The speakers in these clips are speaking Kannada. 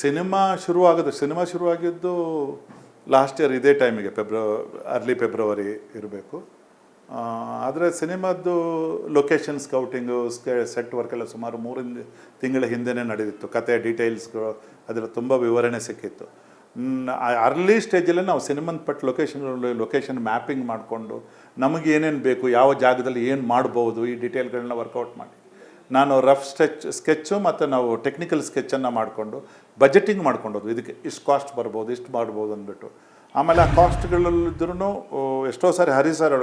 ಸಿನಿಮಾ ಶುರುವಾಗಿದ್ದು ಲಾಸ್ಟ್ ಇಯರ್ ಇದೇ ಟೈಮಿಗೆ ಅರ್ಲಿ ಫೆಬ್ರವರಿ ಇರಬೇಕು. ಆದರೆ ಸಿನಿಮಾದ್ದು ಲೊಕೇಶನ್ ಸ್ಕೌಟಿಂಗು ಸೆಟ್ ವರ್ಕ್ ಎಲ್ಲ ಸುಮಾರು 3 ತಿಂಗಳ ಹಿಂದೆಯೇ ನಡೆದಿತ್ತು. ಕತೆ ಡೀಟೇಲ್ಸ್ಗಳು ಅದೆಲ್ಲ ತುಂಬ ವಿವರಣೆ ಸಿಕ್ಕಿತ್ತು. ಅರ್ಲಿ ಸ್ಟೇಜಲ್ಲೇ ನಾವು ಸಿನಿಮಾದ ಪಟ್ಟು ಲೊಕೇಶನ್ ಮ್ಯಾಪಿಂಗ್ ಮಾಡಿಕೊಂಡು ನಮಗೆ ಏನೇನು ಬೇಕು, ಯಾವ ಜಾಗದಲ್ಲಿ ಏನು ಮಾಡ್ಬೋದು, ಈ ಡೀಟೇಲ್ಗಳನ್ನ ವರ್ಕೌಟ್ ಮಾಡಿ ನಾನು ರಫ್ ಸ್ಕೆಚ್ಚು ಮತ್ತು ನಾವು ಟೆಕ್ನಿಕಲ್ ಸ್ಕೆಚ್ಚನ್ನು ಮಾಡಿಕೊಂಡು ಬಜೆಟಿಂಗ್ ಮಾಡ್ಕೊಂಡೋದು. ಇದಕ್ಕೆ ಇಷ್ಟು ಕಾಸ್ಟ್ ಬರ್ಬೋದು, ಇಷ್ಟು ಮಾಡ್ಬೋದು ಅಂದ್ಬಿಟ್ಟು. ಆಮೇಲೆ ಆ ಕಾಸ್ಟ್ಗಳಲ್ಲಿದ್ರೂ ಎಷ್ಟೋ ಸಾರಿ ಸರ್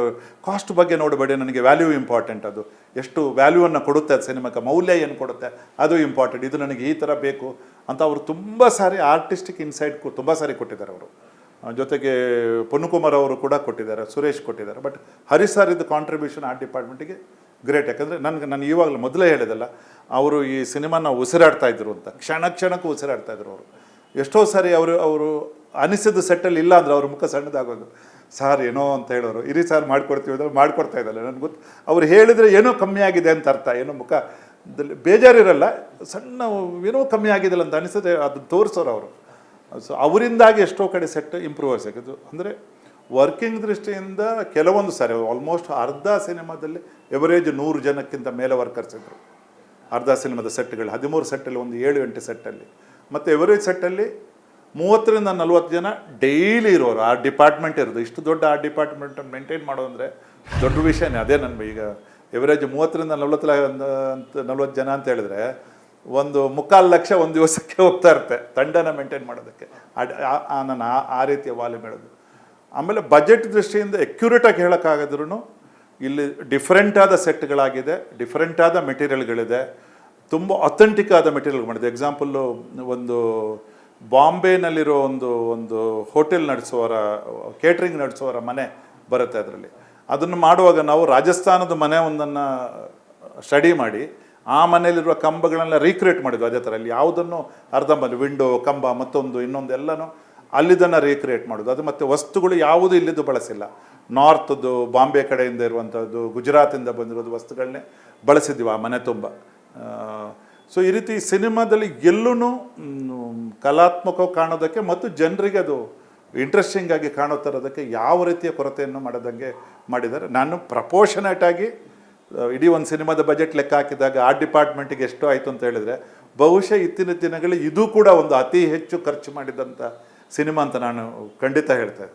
ಕಾಸ್ಟ್ ಬಗ್ಗೆ ನೋಡಬೇಡಿ, ನನಗೆ ವ್ಯಾಲ್ಯೂ ಇಂಪಾರ್ಟೆಂಟ್. ಅದು ಎಷ್ಟು ವ್ಯಾಲ್ಯೂವನ್ನು ಕೊಡುತ್ತೆ ಅದು ಸಿನಿಮಾಕ್ಕೆ, ಮೌಲ್ಯ ಏನು ಕೊಡುತ್ತೆ ಅದು ಇಂಪಾರ್ಟೆಂಟ್. ಇದು ನನಗೆ ಈ ಥರ ಬೇಕು ಅಂತ ಅವರು ತುಂಬ ಸಾರಿ ಆರ್ಟಿಸ್ಟಿಕ್ ಇನ್ಸೈಟ್ ತುಂಬ ಸಾರಿ ಕೊಟ್ಟಿದ್ದಾರೆ ಅವರು. ಜೊತೆಗೆ ಪೊನ್ನುಕುಮಾರ್ ಅವರು ಕೂಡ ಕೊಟ್ಟಿದ್ದಾರೆ, ಸುರೇಶ್ ಕೊಟ್ಟಿದ್ದಾರೆ. ಬಟ್ ಸರ್ ಇದು ಕಾಂಟ್ರಿಬ್ಯೂಷನ್ ಆ ಡಿಪಾರ್ಟ್ಮೆಂಟಿಗೆ ಗ್ರೇಟ್. ಯಾಕಂದರೆ ನಾನು ಇವಾಗಲೂ ಮೊದಲೇ ಹೇಳಿದಲ್ಲ, ಅವರು ಈ ಸಿನಿಮಾನ ಉಸಿರಾಡ್ತಾಯಿದ್ರು ಅಂತ, ಕ್ಷಣಕ್ಕೂ ಉಸಿರಾಡ್ತಾಯಿದ್ರು ಅವರು. ಎಷ್ಟೋ ಸಾರಿ ಅವರು ಅನಿಸಿದ ಸೆಟ್ಟಲ್ಲಿ ಇಲ್ಲ ಅಂದರೆ ಅವ್ರ ಮುಖ ಸಣ್ಣದಾಗೋದು. ಸಾರ್ ಏನೋ ಅಂತ ಹೇಳೋರು, ಇರಿ ಸಾರ್ ಮಾಡ್ಕೊಡ್ತೀವಿ ಅಂದ್ರೆ ಮಾಡ್ಕೊಡ್ತಾ ಇದ್ದಲ್ಲ. ನನಗೆ ಗೊತ್ತು ಅವ್ರು ಹೇಳಿದರೆ ಏನೋ ಕಮ್ಮಿ ಆಗಿದೆ ಅಂತ ಅರ್ಥ. ಏನೋ ಮುಖದಲ್ಲಿ ಬೇಜಾರಿರಲ್ಲ, ಸಣ್ಣ ಏನೋ ಕಮ್ಮಿ ಆಗಿದಲ್ಲ ಅಂತ ಅನಿಸದೆ ಅದು ತೋರಿಸೋರು ಅವರು. ಸೊ ಅವರಿಂದಾಗಿ ಎಷ್ಟೋ ಕಡೆ ಸೆಟ್ ಇಂಪ್ರೂವ್ ಆಗಿದ್ದು. ಅಂದರೆ ವರ್ಕಿಂಗ್ ದೃಷ್ಟಿಯಿಂದ ಕೆಲವೊಂದು ಸಾರಿ ಆಲ್ಮೋಸ್ಟ್ ಅರ್ಧ ಸಿನಿಮಾದಲ್ಲಿ ಎವರೇಜ್ 100 ಜನಕ್ಕಿಂತ ಮೇಲೆ ವರ್ಕರ್ಸ್ ಇದ್ದರು. ಅರ್ಧ ಸಿನಿಮಾದ ಸೆಟ್ಗಳು 13 ಸೆಟ್ಟಲ್ಲಿ ಒಂದು 7-8 ಸೆಟ್ಟಲ್ಲಿ, ಮತ್ತು ಎವರೇಜ್ ಸೆಟ್ಟಲ್ಲಿ 30ರಿಂದ 40 ಜನ ಡೈಲಿ ಇರೋರು. ಆ ಡಿಪಾರ್ಟ್ಮೆಂಟ್ ಇರೋದು. ಇಷ್ಟು ದೊಡ್ಡ ಆ ಡಿಪಾರ್ಟ್ಮೆಂಟ್ ಮೇಂಟೈನ್ ಮಾಡೋದಂದರೆ ದೊಡ್ಡ ವಿಷಯನೇ. ಅದೇ ನನಗೆ ಈಗ ಎವರೇಜ್ 30ರಿಂದ 40 ಜನ ಅಂತ ಹೇಳಿದ್ರೆ 1.25 ಲಕ್ಷ ಒಂದು ದಿವಸಕ್ಕೆ ಹೋಗ್ತಾ ಇರುತ್ತೆ ತಂಡನ ಮೇಂಟೈನ್ ಮಾಡೋದಕ್ಕೆ. ನಾನು ಆ ರೀತಿಯ ವಾಲ್ಯೂಮ್ ಹೇಳೋದು. ಆಮೇಲೆ ಬಜೆಟ್ ದೃಷ್ಟಿಯಿಂದ ಎಕ್ಯುರೇಟಾಗಿ ಹೇಳೋಕ್ಕಾಗಿದ್ರೂ ಇಲ್ಲಿ ಡಿಫ್ರೆಂಟ್ ಆದ ಸೆಟ್ಗಳಾಗಿದೆ, ಡಿಫ್ರೆಂಟ್ ಆದ ಮೆಟೀರಿಯಲ್ಗಳಿದೆ, ತುಂಬ ಅಥೆಂಟಿಕ್ ಆದ ಮೆಟೀರಿಯಲ್ ಮಾಡಿದೆ. ಎಕ್ಸಾಂಪಲ್ಲು ಒಂದು ಬಾಂಬೆನಲ್ಲಿರೋ ಒಂದು ಹೋಟೆಲ್ ನಡೆಸೋರ, ಕೇಟ್ರಿಂಗ್ ನಡೆಸೋರ ಮನೆ ಬರುತ್ತೆ. ಅದನ್ನು ಮಾಡುವಾಗ ನಾವು ರಾಜಸ್ಥಾನದ ಮನೆ ಒಂದನ್ನು ಸ್ಟಡಿ ಮಾಡಿ ಆ ಮನೆಯಲ್ಲಿರುವ ಕಂಬಗಳನ್ನೆಲ್ಲ ರೀಕ್ರಿಯೇಟ್ ಮಾಡಿದ್ವಿ. ಅದೇ ಥರ ಇಲ್ಲಿ ಯಾವುದನ್ನು ಅರ್ಧಂಬರ್ಧ ವಿಂಡೋ, ಕಂಬ, ಮತ್ತೊಂದು ಇನ್ನೊಂದು ಎಲ್ಲನೂ ಅಲ್ಲಿದ್ದನ್ನು ರೀಕ್ರಿಯೇಟ್ ಮಾಡೋದು. ಅದು ಮತ್ತು ವಸ್ತುಗಳು ಯಾವುದೂ ಇಲ್ಲಿದ್ದು ಬಳಸಿಲ್ಲ. ನಾರ್ತ್ದು, ಬಾಂಬೆ ಕಡೆಯಿಂದ ಇರುವಂಥದ್ದು, ಗುಜರಾತಿಂದ ಬಂದಿರೋದು ವಸ್ತುಗಳನ್ನೇ ಬಳಸಿದ್ವಿ ಆ ಮನೆ ತುಂಬ. ಸೊ ಈ ರೀತಿ ಸಿನಿಮಾದಲ್ಲಿ ಎಲ್ಲೂ ಕಲಾತ್ಮಕವಾಗಿ ಕಾಣೋದಕ್ಕೆ ಮತ್ತು ಜನರಿಗೆ ಅದು ಇಂಟ್ರೆಸ್ಟಿಂಗ್ ಆಗಿ ಕಾಣೋ ಥರದಕ್ಕೆ ಯಾವ ರೀತಿಯ ಕೊರತೆಯನ್ನು ಮಾಡೋದಂಗೆ ಮಾಡಿದ್ದಾರೆ. ನಾನು ಪ್ರಪೋರ್ಷನೇಟಾಗಿ ಇಡೀ ಒಂದು ಸಿನಿಮಾದ ಬಜೆಟ್ ಲೆಕ್ಕ ಹಾಕಿದಾಗ ಆ ಡಿಪಾರ್ಟ್ಮೆಂಟಿಗೆ ಎಷ್ಟು ಆಯಿತು ಅಂತ ಹೇಳಿದರೆ ಬಹುಶಃ ಇತ್ತಿನ ದಿನಗಳಲ್ಲಿ ಇದು ಕೂಡ ಒಂದು ಅತಿ ಹೆಚ್ಚು ಖರ್ಚು ಮಾಡಿದಂಥ ಸಿನಿಮಾ ಅಂತ ನಾನು ಖಂಡಿತ ಹೇಳ್ತೇನೆ.